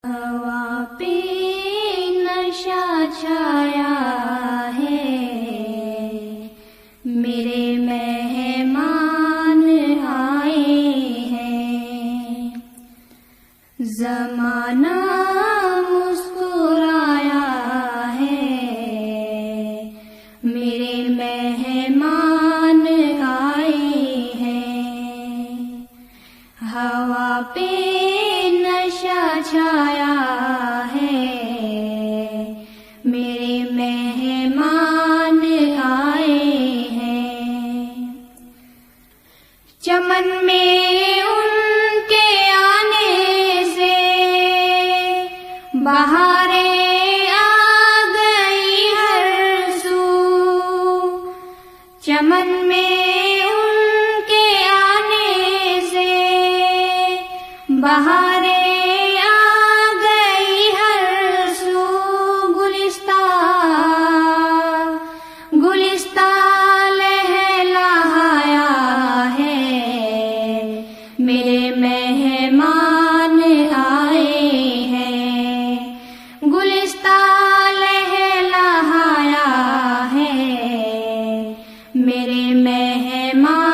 ہوا پہ نشہ چھایا ہے، میرے مہمان آئے ہیں، زمانہ مسکرایا ہے، میرے مہمان آئے ہیں، ہوا پہ نشہ چھایا ہے، میرے مہمان آئے ہیں، چمن میں ان کے آنے سے بہاریں آ گئی ہر سو، چمن میں ان کے آنے سے بہاریں میرے مہمان آئے ہیں، گلستان لہلہایا ہے، میرے مہمان